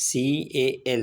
CAL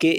K